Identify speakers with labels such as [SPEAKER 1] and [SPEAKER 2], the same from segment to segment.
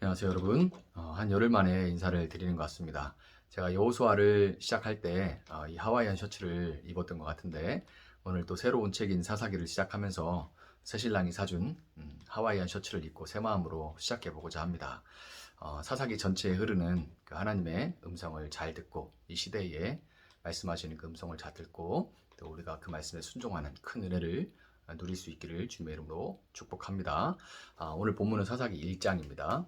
[SPEAKER 1] 안녕하세요 여러분. 한 열흘 만에 인사를 드리는 것 같습니다. 제가 여호수아를 시작할 때 이 하와이안 셔츠를 입었던 것 같은데, 오늘 또 새로운 책인 사사기를 시작하면서 새신랑이 사준 하와이안 셔츠를 입고 새 마음으로 시작해 보고자 합니다. 사사기 전체에 흐르는 그 하나님의 음성을 잘 듣고, 이 시대에 말씀하시는 그 음성을 잘 듣고, 또 우리가 그 말씀에 순종하는 큰 은혜를 누릴 수 있기를 주님의 이름으로 축복합니다. 오늘 본문은 사사기 1장입니다.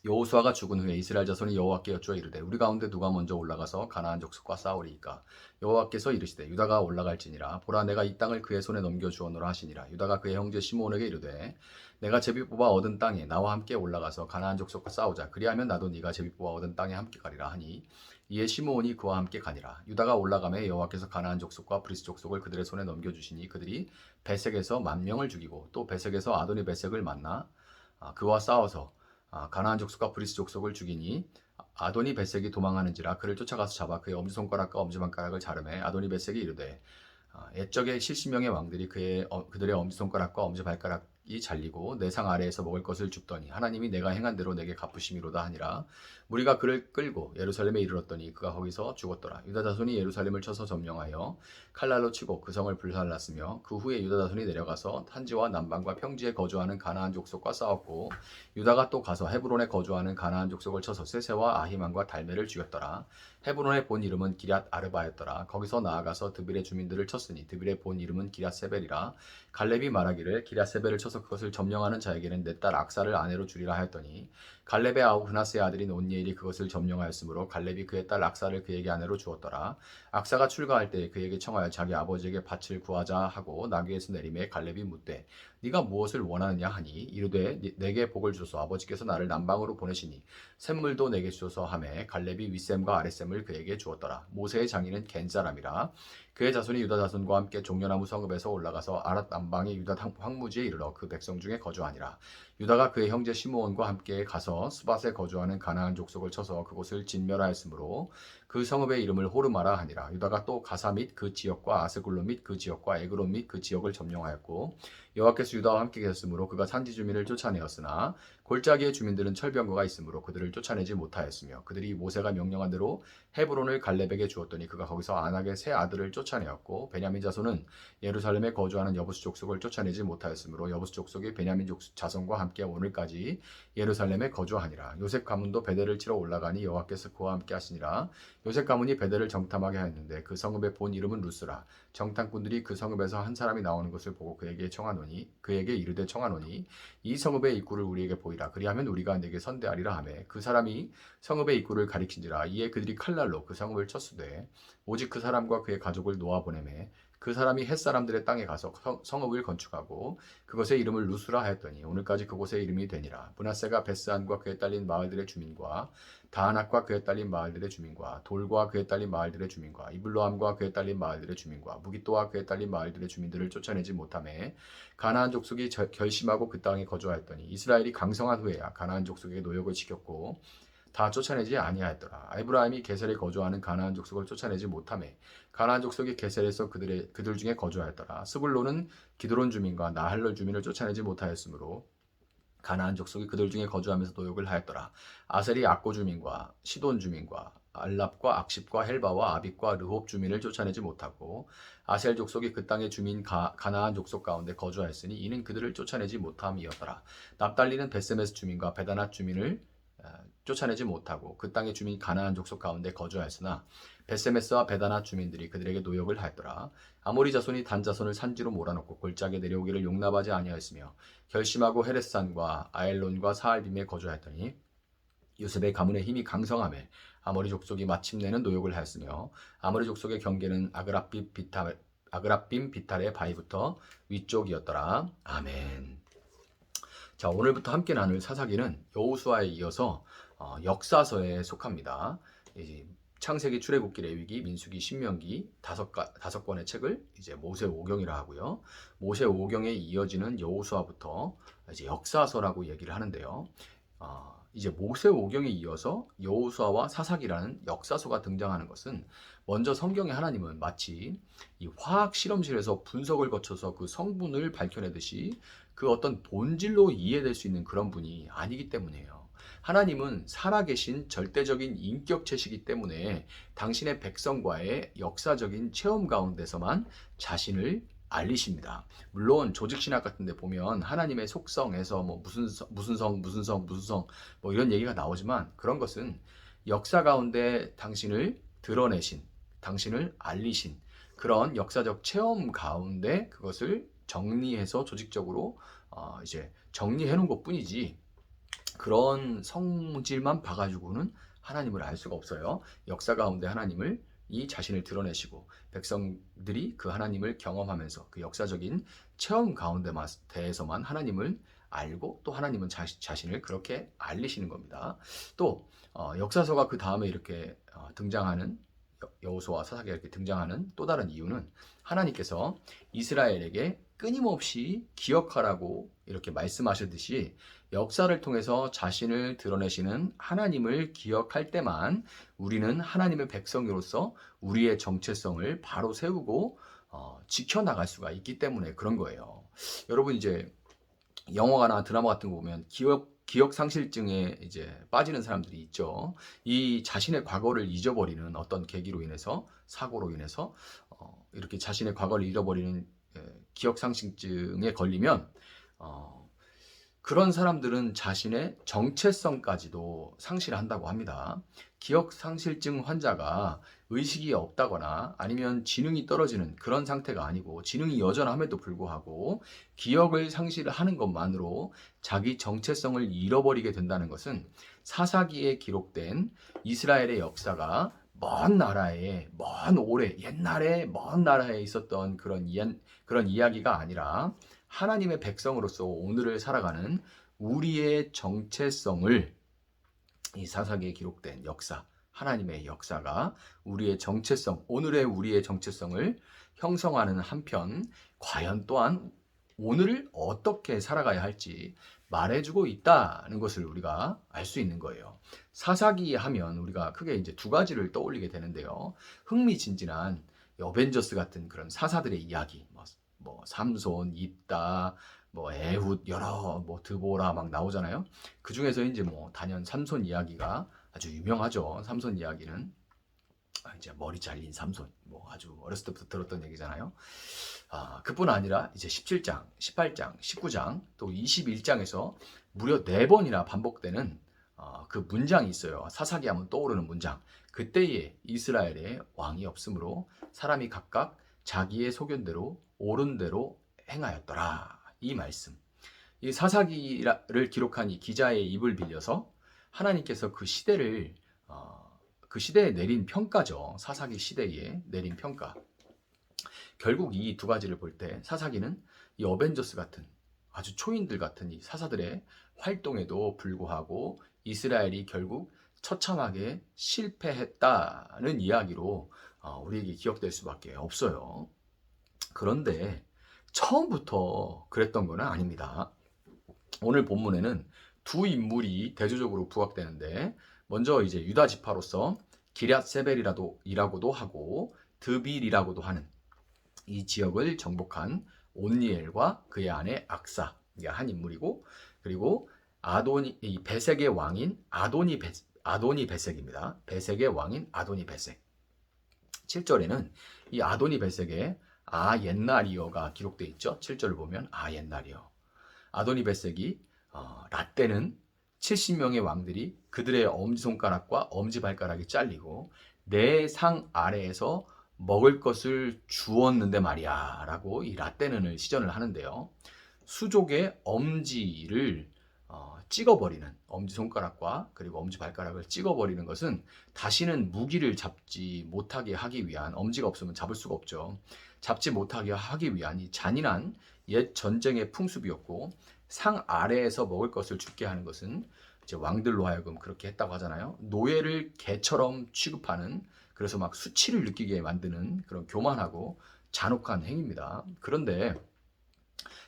[SPEAKER 1] 여호수아가 죽은 후에 이스라엘 자손이 여호와께 여쭈어 이르되, 우리 가운데 누가 먼저 올라가서 가나안 족속과 싸우리이까? 여호와께서 이르시되, 유다가 올라갈지니라. 보라, 내가 이 땅을 그의 손에 넘겨 주었노라 하시니라. 유다가 그의 형제 시므온에게 이르되, 내가 제비 뽑아 얻은 땅에 나와 함께 올라가서 가나안 족속과 싸우자. 그리하면 나도 네가 제비 뽑아 얻은 땅에 함께 가리라 하니, 이에 시므온이 그와 함께 가니라. 유다가 올라가매 여호와께서 가나안 족속과 브리스 족속을 그들의 손에 넘겨 주시니, 그들이 베색에서 10,000명을 죽이고, 또 베색에서 아도니 베색을 만나 그와 싸워서 가나안 족속과 브리스 족속을 죽이니, 아도니 베색이 도망하는지라 그를 쫓아가서 잡아 그의 엄지손가락과 엄지발가락을 자르매, 아도니 베색이 이르되, 옛적에 70명의 왕들이 그들의 엄지손가락과 엄지발가락이 잘리고 내 상 아래에서 먹을 것을 줍더니 하나님이 내가 행한 대로 내게 갚으심이로다 하니라. 무리가 그를 끌고 예루살렘에 이르렀더니 그가 거기서 죽었더라. 유다 자손이 예루살렘을 쳐서 점령하여 칼날로 치고 그 성을 불살랐으며, 그 후에 유다 자손이 내려가서 탄지와 남방과 평지에 거주하는 가나안 족속과 싸웠고, 유다가 또 가서 헤브론에 거주하는 가나안 족속을 쳐서 세세와 아히만과 달메를 죽였더라. 헤브론의 본 이름은 기럇 아르바였더라. 거기서 나아가서 드빌의 주민들을 쳤으니 드빌의 본 이름은 기럇 세벨이라. 갈렙이 말하기를, 기럇 세벨을 쳐서 그것을 점령하는 자에게는 내 딸 악사를 아내로 주리라 하였더니, 갈렙의 아우 그나스의 아들인 온니엘이 그것을 점령하였으므로 갈렙이 그의 딸 악사를 그에게 아내로 주었더라. 악사가 출가할 때 그에게 청하여 자기 아버지에게 밭을 구하자 하고 나귀에서 내림에, 갈렙이 묻되, 네가 무엇을 원하느냐 하니, 이르되 내게 복을 주소서. 아버지께서 나를 남방으로 보내시니 샘물도 내게 주소서 하매, 갈렙이 윗샘과 아랫샘을 그에게 주었더라. 모세의 장인은 겐 사람이라. 그의 자손이 유다 자손과 함께 종려나무 성읍에서 올라가서 아랏 남방의 유다 황무지에 이르러 그 백성 중에 거주하니라. 유다가 그의 형제 시므온과 함께 가서 스밧에 거주하는 가나안 족속을 쳐서 그곳을 진멸하였으므로 그 성읍의 이름을 호르마라 하니라. 유다가 또 가사 및 그 지역과 아스글론 및 그 지역과 에그론 및 그 지역을 점령하였고, 여호와께서 유다와 함께 계셨으므로 그가 산지 주민을 쫓아내었으나 골짜기의 주민들은 철병거가 있으므로 그들을 쫓아내지 못하였으며, 그들이 모세가 명령한 대로 헤브론을 갈렙에게 주었더니 그가 거기서 안악의 세 아들을 쫓아내었고, 베냐민 자손은 예루살렘에 거주하는 여부수 족속을 쫓아내지 못하였으므로 여부수 족속이 베냐민 자손과 함께 오늘까지 예루살렘에 거주하니라. 요셉 가문도 베델을 치러 올라가니 여호와께서 그와 함께 하시니라. 요셉 가문이 베델을 정탐하게 하였는데 그 성읍의 본 이름은 루스라. 정탐꾼들이 그 성읍에서 한 사람이 나오는 것을 보고 그에게 이르되 청하노니, 이 성읍의 입구를 우리에게 보이라. 그리하면 우리가 내게 선대하리라 하매, 그 사람이 성읍의 입구를 가리킨지라. 이에 그들이 칼날로 그 성읍을 쳤으되 오직 그 사람과 그의 가족을 놓아 보내매, 그 사람이 헷사람들의 땅에 가서 성읍을 건축하고 그것의 이름을 루스라 하였더니 오늘까지 그곳의 이름이 되니라. 므낫세가 베스안과 그에 딸린 마을들의 주민과 다안악과 그에 딸린 마을들의 주민과 돌과 그에 딸린 마을들의 주민과 이블로함과 그에 딸린 마을들의 주민과 무기또와 그에 딸린 마을들의 주민들을 쫓아내지 못하매, 가나안 족속이 결심하고 그 땅에 거주하였더니 이스라엘이 강성한 후에야 가나안 족속에게 노역을 지켰고 다 쫓아내지 아니하였더라. 아브라함이 게셀에 거주하는 가나안 족속을 쫓아내지 못하매 가나안 족속이 게셀에서 그들 중에 거주하였더라. 스불론은 기드론 주민과 나할럴 주민을 쫓아내지 못하였으므로 가나안 족속이 그들 중에 거주하면서 노역을 하였더라. 아셀이 악고 주민과 시돈 주민과 알랍과 악십과 헬바와 아빅과 르홉 주민을 쫓아내지 못하고, 아셀 족속이 그 땅의 주민 가나안 족속 가운데 거주하였으니 이는 그들을 쫓아내지 못함이었더라. 납달리는 베세메스 주민과 베다낫 주민을 쫓아내지 못하고 그 땅의 주민 가나안 족속 가운데 거주하였으나 베세메스와 베다낫 주민들이 그들에게 노역을 하였더라. 아모리 자손이 단 자손을 산지로 몰아넣고 골짜기에 내려오기를 용납하지 아니하였으며, 결심하고 헤레산과 아엘론과 사알빔에 거주하였더니 요셉의 가문의 힘이 강성하매 아모리 족속이 마침내는 노역을 하였으며, 아모리 족속의 경계는 아그랍빔 비탈의 바위부터 위쪽이었더라. 아멘. 자, 오늘부터 함께 나눌 사사기는 여호수아에 이어서 역사서에 속합니다. 창세기, 출애굽기, 레위기, 민수기, 신명기 다섯 권의 책을 이제 모세오경이라 하고요. 모세오경에 이어지는 여호수아부터 이제 역사서라고 얘기를 하는데요. 이제 모세오경에 이어서 여호수아와 사사기라는 역사서가 등장하는 것은, 먼저 성경의 하나님은 마치 이 화학 실험실에서 분석을 거쳐서 그 성분을 밝혀내듯이 그 어떤 본질로 이해될 수 있는 그런 분이 아니기 때문이에요. 하나님은 살아계신 절대적인 인격체시기 때문에 당신의 백성과의 역사적인 체험 가운데서만 자신을 알리십니다. 물론 조직신학 같은 데 보면 하나님의 속성에서 뭐 무슨 성 뭐 이런 얘기가 나오지만, 그런 것은 역사 가운데 당신을 드러내신, 당신을 알리신 그런 역사적 체험 가운데 그것을 정리해서 조직적으로 이제 정리해 놓은 것뿐이지, 그런 성질만 봐가지고는 하나님을 알 수가 없어요. 역사 가운데 하나님을 이 자신을 드러내시고 백성들이 그 하나님을 경험하면서 그 역사적인 체험 가운데 대해서만 하나님을 알고, 또 하나님은 자신을 그렇게 알리시는 겁니다. 또 역사서가 그 다음에 이렇게 등장하는, 여호수아와 사사기가 이렇게 등장하는 또 다른 이유는, 하나님께서 이스라엘에게 끊임없이 기억하라고 이렇게 말씀하셨듯이 역사를 통해서 자신을 드러내시는 하나님을 기억할 때만 우리는 하나님의 백성으로서 우리의 정체성을 바로 세우고 지켜나갈 수가 있기 때문에 그런 거예요. 여러분, 이제 영화나 드라마 같은 거 보면 기억 상실증에 이제 빠지는 사람들이 있죠. 이 자신의 과거를 잊어버리는 어떤 계기로 인해서, 사고로 인해서 이렇게 자신의 과거를 잃어버리는 기억 상실증에 걸리면 그런 사람들은 자신의 정체성까지도 상실한다고 합니다. 기억 상실증 환자가 의식이 없다거나 아니면 지능이 떨어지는 그런 상태가 아니고, 지능이 여전함에도 불구하고 기억을 상실하는 것만으로 자기 정체성을 잃어버리게 된다는 것은, 사사기에 기록된 이스라엘의 역사가 먼 나라에, 먼 오래 옛날에 먼 나라에 있었던 그런 이야기가 아니라 하나님의 백성으로서 오늘을 살아가는 우리의 정체성을, 이 사사기에 기록된 역사, 하나님의 역사가 우리의 정체성, 오늘의 우리의 정체성을 형성하는 한편, 과연 또한 오늘을 어떻게 살아가야 할지 말해주고 있다는 것을 우리가 알 수 있는 거예요. 사사기 하면 우리가 크게 이제 두 가지를 떠올리게 되는데요. 흥미진진한 어벤져스 같은 그런 사사들의 이야기, 뭐 삼손, 입다, 뭐 에훗, 여러 뭐 드보라 막 나오잖아요. 그 중에서 이제 뭐 단연 삼손 이야기가 아주 유명하죠. 삼손 이야기는 이제 머리 잘린 삼손, 뭐 아주 어렸을 때부터 들었던 얘기잖아요. 그뿐 아니라 이제 17장, 18장, 19장, 또 21장에서 무려 4번이나 반복되는 그 문장이 있어요. 사사기 하면 떠오르는 문장. 그때에 이스라엘에 왕이 없으므로 사람이 각각 자기의 소견대로 옳은 대로 행하였더라. 이 말씀. 이 사사기를 기록한 이 기자의 입을 빌려서 하나님께서 그 시대를 그 시대에 내린 평가죠. 사사기 시대에 내린 평가. 결국 이 두 가지를 볼 때 사사기는 이 어벤져스 같은 아주 초인들 같은 이 사사들의 활동에도 불구하고 이스라엘이 결국 처참하게 실패했다는 이야기로 우리에게 기억될 수밖에 없어요. 그런데 처음부터 그랬던 건 아닙니다. 오늘 본문에는 두 인물이 대조적으로 부각되는데, 먼저 이제 유다 지파로서 기럇 세벨이라고도 하고 드빌이라고도 하는 이 지역을 정복한 온니엘과 그의 아내 악사, 이게 한 인물이고, 그리고 이 베색의 왕인 아도니 베색입니다. 베색의 왕인 아도니 베색. 7절에는 이 아도니 베색의 옛날이여가 기록되어 있죠. 7절을 보면 옛날이여. 아도니 베색이 라떼는 70명의 왕들이 그들의 엄지손가락과 엄지발가락이 잘리고 내 상 아래에서 먹을 것을 주었는데 말이야 라고 이 라떼는을 시전을 하는데요. 수족의 엄지를 찍어버리는, 엄지손가락과 그리고 엄지발가락을 찍어버리는 것은 다시는 무기를 잡지 못하게 하기 위한, 엄지가 없으면 잡을 수가 없죠. 잡지 못하게 하기 위한 이 잔인한 옛 전쟁의 풍습이었고, 상 아래에서 먹을 것을 죽게 하는 것은 이제 왕들로 하여금 그렇게 했다고 하잖아요. 노예를 개처럼 취급하는, 그래서 막 수치를 느끼게 만드는 그런 교만하고 잔혹한 행위입니다. 그런데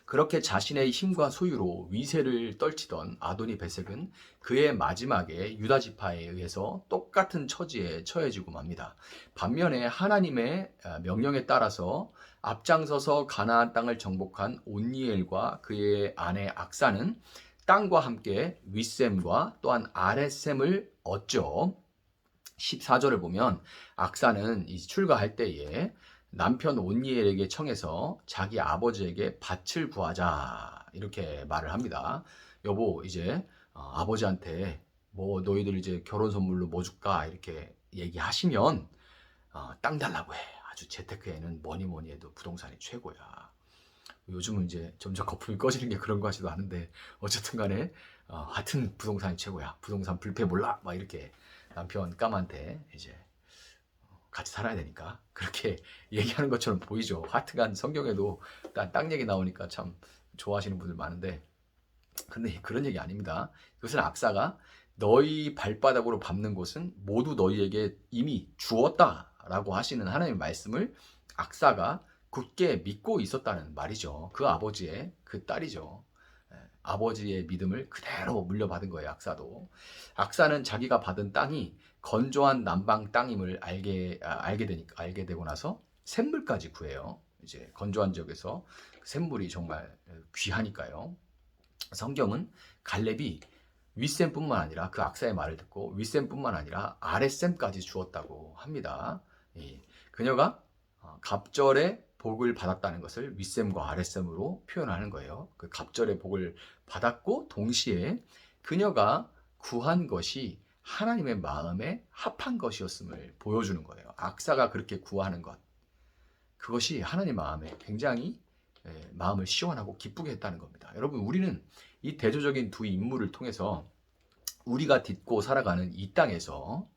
[SPEAKER 1] 그렇게 자신의 힘과 소유로 위세를 떨치던 아도니 베색은 그의 마지막에 유다 지파에 의해서 똑같은 처지에 처해지고 맙니다. 반면에 하나님의 명령에 따라서 앞장서서 가나안 땅을 정복한 온니엘과 그의 아내 악사는 땅과 함께 윗셈과 또한 아랫셈을 얻죠. 14절을 보면 악사는 이 출가할 때에 남편 온니엘에게 청해서 자기 아버지에게 밭을 구하자 이렇게 말을 합니다. 여보 이제 아버지한테 뭐 너희들 이제 결혼 선물로 뭐 줄까 이렇게 얘기하시면 땅 달라고 해. 아주 재테크에는 뭐니 뭐니 해도 부동산이 최고야. 요즘은 이제 점점 거품이 꺼지는 게 그런 거 같지도 않은데 어쨌든 간에 하여튼 부동산이 최고야. 부동산 불패 몰라. 막 이렇게 남편 까만테 이제 같이 살아야 되니까 그렇게 얘기하는 것처럼 보이죠. 하여튼간 성경에도 땅 얘기 나오니까 참 좋아하시는 분들 많은데 근데 그런 얘기 아닙니다. 이것은 악사가 너희 발바닥으로 밟는 곳은 모두 너희에게 이미 주었다라고 하시는 하나님의 말씀을 악사가 굳게 믿고 있었다는 말이죠. 그 아버지의 그 딸이죠. 아버지의 믿음을 그대로 물려받은 거예요. 악사도. 악사는 자기가 받은 땅이 건조한 남방 땅임을 알게 되고 나서 샘물까지 구해요. 이제 건조한 지역에서 샘물이 정말 귀하니까요. 성경은 갈렙이 윗셈뿐만 아니라 그 악사의 말을 듣고 윗셈뿐만 아니라 아랫셈까지 주었다고 합니다. 그녀가 갑절의 복을 받았다는 것을 윗셈과 아랫셈으로 표현하는 거예요. 그 갑절의 복을 받았고 동시에 그녀가 구한 것이 하나님의 마음에 합한 것이었음을 보여주는 거예요. 악사가 그렇게 구하는 것, 그것이 하나님 마음에 굉장히 마음을 시원하고 기쁘게 했다는 겁니다. 여러분 우리는 이 대조적인 두 인물을 통해서 우리가 딛고 살아가는 이 땅에서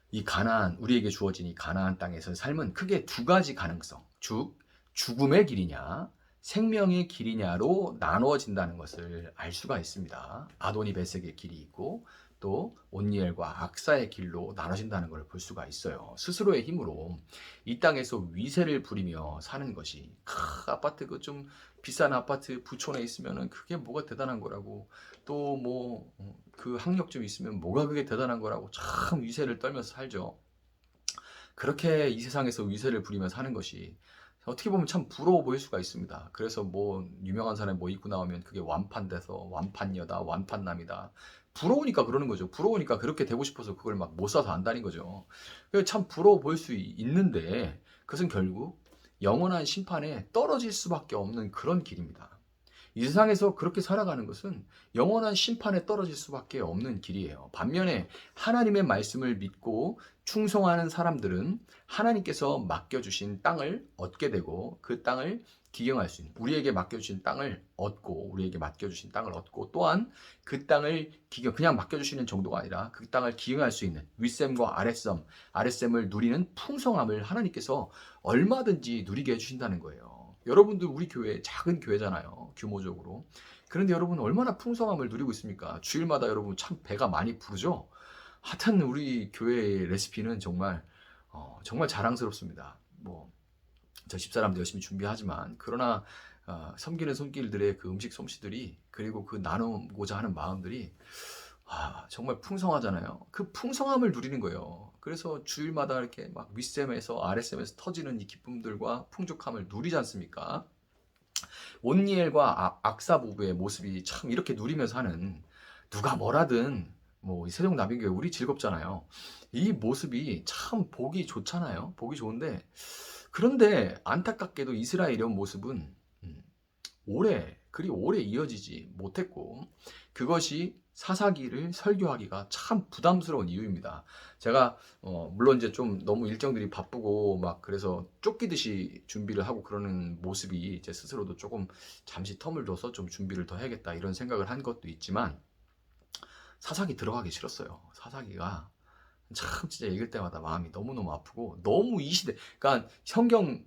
[SPEAKER 1] 이 가나안, 우리에게 주어진 이 가나안 땅에서 삶은 크게 두 가지 가능성, 즉 죽음의 길이냐 생명의 길이냐로 나누어진다는 것을 알 수가 있습니다. 아도니 베섹의 길이 있고 또 온니엘과 악사의 길로 나눠진다는 걸 볼 수가 있어요. 스스로의 힘으로 이 땅에서 위세를 부리며 사는 것이 아파트 그 좀 비싼 아파트 부촌에 있으면은 그게 뭐가 대단한 거라고 또 뭐 그 학력 좀 있으면 뭐가 그게 대단한 거라고 참 위세를 떨면서 살죠. 그렇게 이 세상에서 위세를 부리며 사는 것이 어떻게 보면 참 부러워 보일 수가 있습니다. 그래서 뭐 유명한 사람이 뭐 입고 나오면 그게 완판돼서 완판녀다, 완판남이다. 부러우니까 그러는 거죠. 부러우니까 그렇게 되고 싶어서 그걸 막 못 사서 안다는 거죠. 참 부러워 보일 수 있는데 그것은 결국 영원한 심판에 떨어질 수밖에 없는 그런 길입니다. 이 세상에서 그렇게 살아가는 것은 영원한 심판에 떨어질 수밖에 없는 길이에요. 반면에 하나님의 말씀을 믿고 충성하는 사람들은 하나님께서 맡겨주신 땅을 얻게 되고 그 땅을 기경할 수 있는 우리에게 맡겨주신 땅을 얻고 또한 그 땅을 그냥 맡겨주시는 정도가 아니라 그 땅을 기경할 수 있는 윗셈과 아랫셈을 누리는 풍성함을 하나님께서 얼마든지 누리게 해주신다는 거예요. 여러분들 우리 교회 작은 교회잖아요. 규모적으로. 그런데 여러분 얼마나 풍성함을 누리고 있습니까? 주일마다 여러분 참 배가 많이 부르죠? 하여튼 우리 교회의 레시피는 정말 정말 자랑스럽습니다. 뭐 저 집사람도 열심히 준비하지만 그러나 섬기는 손길들의 그 음식 솜씨들이 그리고 그 나누고자 하는 마음들이 정말 풍성하잖아요. 그 풍성함을 누리는 거예요. 그래서 주일마다 이렇게 막 윗셈에서 아랫셈에서 터지는 이 기쁨들과 풍족함을 누리지 않습니까? 온니엘과 악사 부부의 모습이 참 이렇게 누리면서 하는 누가 뭐라든 뭐 세종나비교회 우리 즐겁잖아요. 이 모습이 참 보기 좋잖아요. 보기 좋은데 그런데 안타깝게도 이스라엘의 이런 모습은 그리 오래 이어지지 못했고 그것이 사사기를 설교하기가 참 부담스러운 이유입니다. 제가 물론 이제 좀 너무 일정들이 바쁘고 막 그래서 쫓기듯이 준비를 하고 그러는 모습이 제 스스로도 조금 잠시 텀을 둬서 좀 준비를 더 해야겠다 이런 생각을 한 것도 있지만 사사기 들어가기 싫었어요. 사사기가 참 진짜 읽을 때마다 마음이 너무너무 아프고 너무 이 시대 그러니까 성경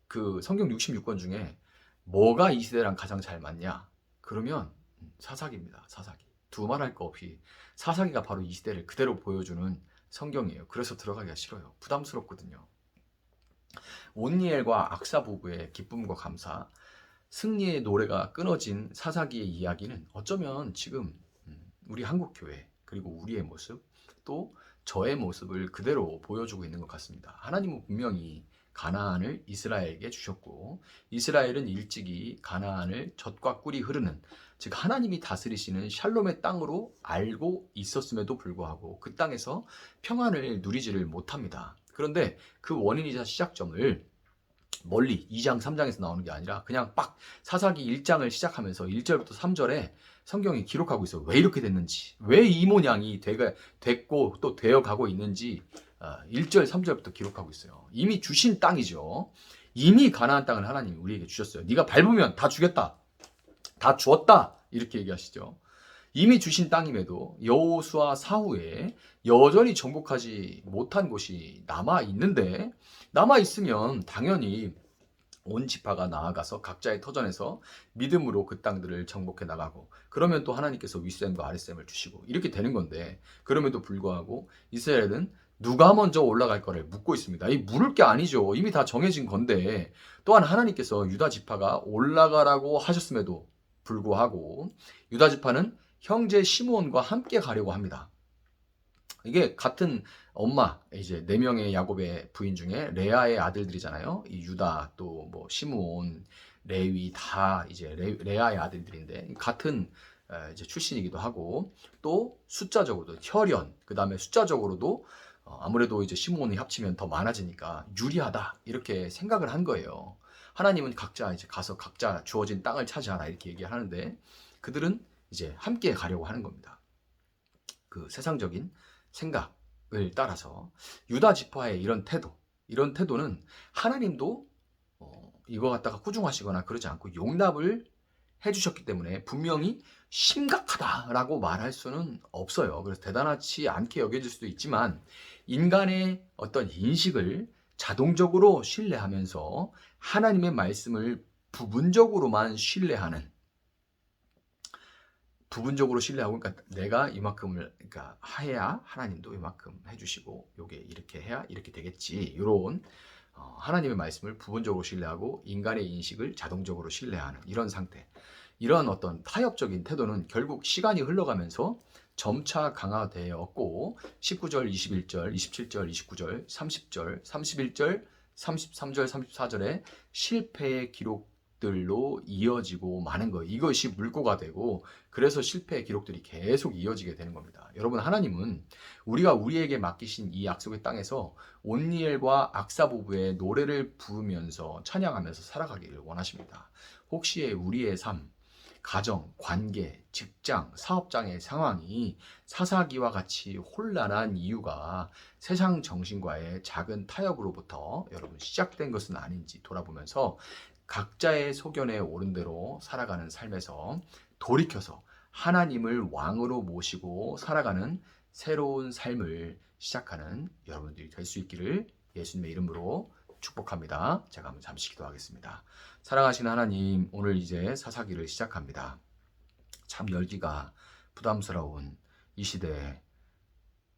[SPEAKER 1] 66권 중에 뭐가 이 시대랑 가장 잘 맞냐? 그러면 사사기입니다. 사사기. 두말할 거 없이 사사기가 바로 이 시대를 그대로 보여주는 성경이에요. 그래서 들어가기가 싫어요. 부담스럽거든요. 온니엘과 악사 부부의 기쁨과 감사, 승리의 노래가 끊어진 사사기의 이야기는 어쩌면 지금 우리 한국교회 그리고 우리의 모습 또 저의 모습을 그대로 보여주고 있는 것 같습니다. 하나님은 분명히 가나안을 이스라엘에게 주셨고 이스라엘은 일찍이 가나안을 젖과 꿀이 흐르는 즉 하나님이 다스리시는 샬롬의 땅으로 알고 있었음에도 불구하고 그 땅에서 평안을 누리지를 못합니다. 그런데 그 원인이자 시작점을 멀리 2장 3장에서 나오는 게 아니라 그냥 빡 사사기 1장을 시작하면서 1절부터 3절에 성경이 기록하고 있어요. 왜 이렇게 됐는지, 왜 이 모양이 됐고 또 되어가고 있는지 1절 3절부터 기록하고 있어요. 이미 주신 땅이죠. 이미 가나안 땅을 하나님이 우리에게 주셨어요. 네가 밟으면 다 주겠다, 다 주었다, 이렇게 얘기하시죠. 이미 주신 땅임에도 여호수아 사후에 여전히 정복하지 못한 곳이 남아 있는데, 남아 있으면 당연히 온 지파가 나아가서 각자의 터전에서 믿음으로 그 땅들을 정복해 나가고, 그러면 또 하나님께서 윗셈과 아랫셈을 주시고 이렇게 되는 건데, 그럼에도 불구하고 이스라엘은 누가 먼저 올라갈 거를 묻고 있습니다. 이 물을 게 아니죠. 이미 다 정해진 건데, 또한 하나님께서 유다 지파가 올라가라고 하셨음에도 불구하고 유다 지파는 형제 시므온과 함께 가려고 합니다. 이게 같은 엄마, 이제 4명의 야곱의 부인 중에 레아의 아들들이잖아요. 이 유다, 또 뭐 시므온, 레위 다 이제 레아의 아들들인데 같은 이제 출신이기도 하고, 또 숫자적으로도 혈연, 그다음에 숫자적으로도 아무래도 이제 시므온이 합치면 더 많아지니까 유리하다, 이렇게 생각을 한 거예요. 하나님은 각자 이제 가서 각자 주어진 땅을 차지하라, 이렇게 얘기하는데 그들은 이제 함께 가려고 하는 겁니다. 그 세상적인 생각을 따라서 유다 지파의 이런 태도는 하나님도 이거 갖다가 꾸중하시거나 그러지 않고 용납을 해주셨기 때문에 분명히 심각하다라고 말할 수는 없어요. 그래서 대단하지 않게 여겨질 수도 있지만, 인간의 어떤 인식을 자동적으로 신뢰하면서 하나님의 말씀을 부분적으로만 신뢰하는, 부분적으로 신뢰하고, 그러니까 내가 이만큼을 그러니까 해야 하나님도 이만큼 해주시고, 요게 이렇게 해야 이렇게 되겠지, 이런 하나님의 말씀을 부분적으로 신뢰하고 인간의 인식을 자동적으로 신뢰하는 이런 상태, 이런 어떤 타협적인 태도는 결국 시간이 흘러가면서 점차 강화되었고, 19절, 21절, 27절, 29절, 30절, 31절, 33절, 34절에 실패의 기록들로 이어지고 마는 거예요. 이것이 물꼬가 되고, 그래서 실패의 기록들이 계속 이어지게 되는 겁니다. 여러분, 하나님은 우리가 우리에게 맡기신 이 약속의 땅에서 온니엘과 악사 부부의 노래를 부르면서 찬양하면서 살아가기를 원하십니다. 혹시 우리의 삶, 가정, 관계, 직장, 사업장의 상황이 사사기와 같이 혼란한 이유가 세상 정신과의 작은 타협으로부터 여러분 시작된 것은 아닌지 돌아보면서 각자의 소견에 옳은 대로 살아가는 삶에서 돌이켜서 하나님을 왕으로 모시고 살아가는 새로운 삶을 시작하는 여러분들이 될 수 있기를 예수님의 이름으로 축복합니다. 제가 한번 잠시 기도하겠습니다. 사랑하시는 하나님, 오늘 이제 사사기를 시작합니다. 참 열기가 부담스러운 이 시대,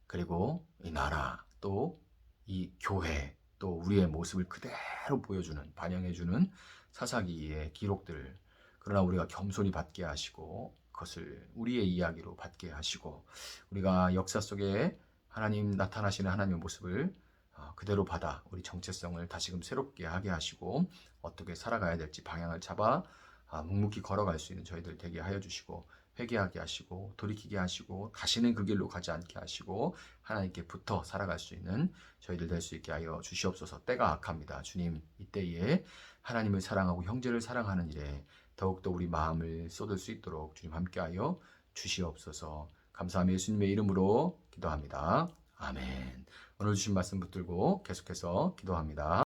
[SPEAKER 1] 그리고 이 나라, 또 이 교회, 또 우리의 모습을 그대로 보여주는, 반영해주는 사사기의 기록들, 그러나 우리가 겸손히 받게 하시고 그것을 우리의 이야기로 받게 하시고, 우리가 역사 속에 하나님 나타나시는 하나님의 모습을 그대로 받아 우리 정체성을 다시금 새롭게 하게 하시고, 어떻게 살아가야 될지 방향을 잡아 묵묵히 걸어갈 수 있는 저희들 되게 하여 주시고, 회개하게 하시고 돌이키게 하시고 다시는 그 길로 가지 않게 하시고 하나님께 붙어 살아갈 수 있는 저희들 될 수 있게 하여 주시옵소서. 때가 악합니다. 주님, 이때에 하나님을 사랑하고 형제를 사랑하는 일에 더욱더 우리 마음을 쏟을 수 있도록 주님 함께하여 주시옵소서. 감사하며 예수님의 이름으로 기도합니다. 아멘. 오늘 주신 말씀 붙들고 계속해서 기도합니다.